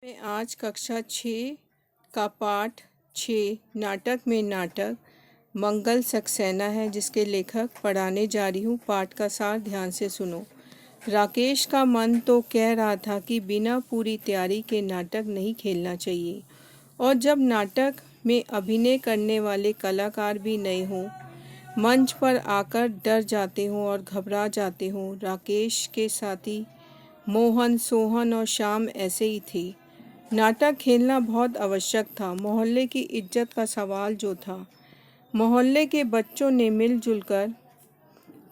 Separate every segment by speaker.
Speaker 1: मैं आज कक्षा 6 का पाठ 6 नाटक में नाटक मंगल सक्सेना है, जिसके लेखक पढ़ाने जा रही हूँ। पाठ का सार ध्यान से सुनो। राकेश का मन तो कह रहा था कि बिना पूरी तैयारी के नाटक नहीं खेलना चाहिए, और जब नाटक में अभिनय करने वाले कलाकार भी नए हों, मंच पर आकर डर जाते हों और घबरा जाते हों। राकेश के साथी मोहन, सोहन और श्याम ऐसे ही थे। नाटक खेलना बहुत आवश्यक था। मोहल्ले की इज्जत का सवाल जो था, मोहल्ले के बच्चों ने मिलजुल कर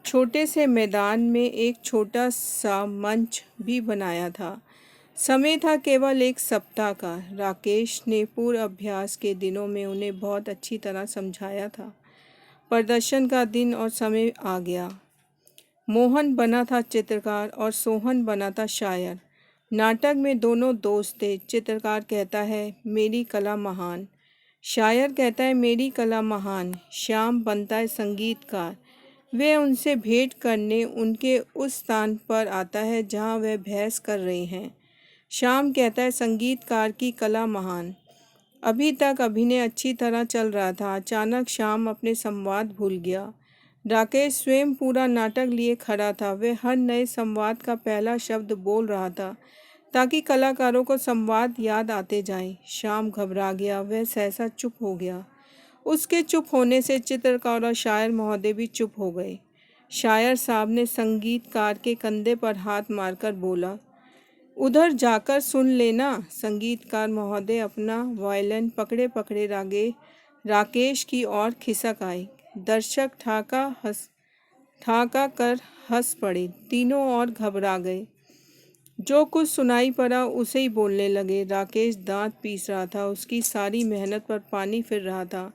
Speaker 1: छोटे से मैदान में एक छोटा सा मंच भी बनाया था। समय था केवल एक सप्ताह का। राकेश ने पूर्व अभ्यास के दिनों में उन्हें बहुत अच्छी तरह समझाया था। प्रदर्शन का दिन और समय आ गया। मोहन बना था चित्रकार और सोहन बना था शायर। नाटक में दोनों दोस्त थे। चित्रकार कहता है मेरी कला महान, शायर कहता है मेरी कला महान। श्याम बनता है संगीतकार। वे उनसे भेंट करने उनके उस स्थान पर आता है जहां वह बहस कर रहे हैं। श्याम कहता है संगीतकार की कला महान। अभी तक अभिनय अच्छी तरह चल रहा था। अचानक श्याम अपने संवाद भूल गया। राकेश स्वयं पूरा नाटक लिए खड़ा था। वह हर नए संवाद का पहला शब्द बोल रहा था ताकि कलाकारों को संवाद याद आते जाएं। श्याम घबरा गया। वह सहसा चुप हो गया। उसके चुप होने से चित्रकार और शायर महोदय भी चुप हो गए। शायर साहब ने संगीतकार के कंधे पर हाथ मारकर बोला, उधर जाकर सुन लेना। संगीतकार महोदय अपना वायलिन पकड़े पकड़े राकेश की ओर खिसक आए। दर्शक ठाका कर हंस पड़े। तीनों और घबरा गए। जो कुछ सुनाई पड़ा उसे ही बोलने लगे। राकेश दांत पीस रहा था। उसकी सारी मेहनत पर पानी फिर रहा था।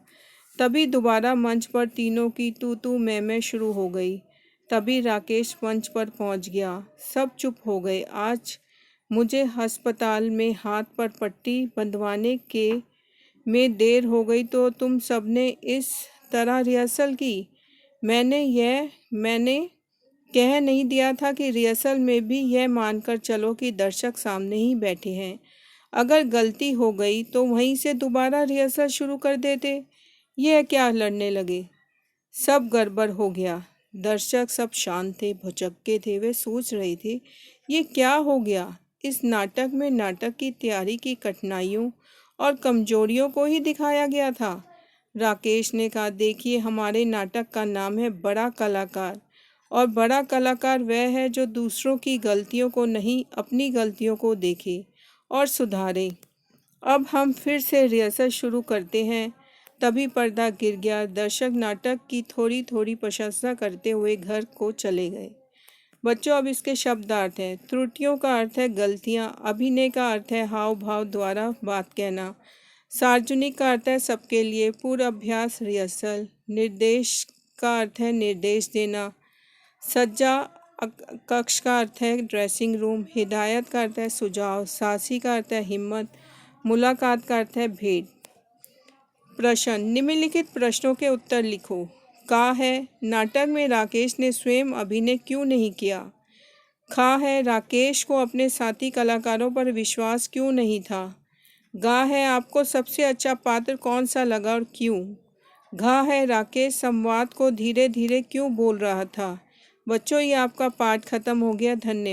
Speaker 1: तभी दोबारा मंच पर तीनों की तू तू मैं शुरू हो गई। तभी राकेश मंच पर पहुंच गया। सब चुप हो गए। आज मुझे अस्पताल में हाथ पर पट्टी बंधवाने के में देर हो गई तो तुम सबने इस तरह रिहर्सल की। मैंने कह नहीं दिया था कि रिहर्सल में भी यह मानकर चलो कि दर्शक सामने ही बैठे हैं। अगर गलती हो गई तो वहीं से दोबारा रिहर्सल शुरू कर देते। यह क्या लड़ने लगे? सब गड़बड़ हो गया। दर्शक सब शांत थे, भुचक्के थे। वे सोच रहे थे ये क्या हो गया। इस नाटक में नाटक की तैयारी की कठिनाइयों और कमजोरियों को ही दिखाया गया था। राकेश ने कहा, देखिए हमारे नाटक का नाम है बड़ा कलाकार, और बड़ा कलाकार वह है जो दूसरों की गलतियों को नहीं, अपनी गलतियों को देखे और सुधारे। अब हम फिर से रिहर्सल शुरू करते हैं। तभी पर्दा गिर गया। दर्शक नाटक की थोड़ी थोड़ी प्रशंसा करते हुए घर को चले गए। बच्चों, अब इसके शब्दार्थ हैं। त्रुटियों का अर्थ है गलतियां। अभिनय का अर्थ है हाव भाव द्वारा बात कहना। सार्वजनिक का अर्थ है सबके लिए। पूर्व अभ्यास रिहर्सल। निर्देश का अर्थ है निर्देश देना। सज्जा कक्ष का अर्थ है ड्रेसिंग रूम। हिदायत का अर्थ है सुझाव। साहसी का अर्थ है हिम्मत। मुलाकात का अर्थ है भेंट। प्रश्न, निम्नलिखित प्रश्नों के उत्तर लिखो। का है नाटक में राकेश ने स्वयं अभिनय क्यों नहीं किया? खा है राकेश को अपने साथी कलाकारों पर विश्वास क्यों नहीं था? गा है आपको सबसे अच्छा पात्र कौन सा लगा और क्यों? घा है राकेश संवाद को धीरे धीरे क्यों बोल रहा था? बच्चों, ये आपका पाठ खत्म हो गया। धन्यवाद।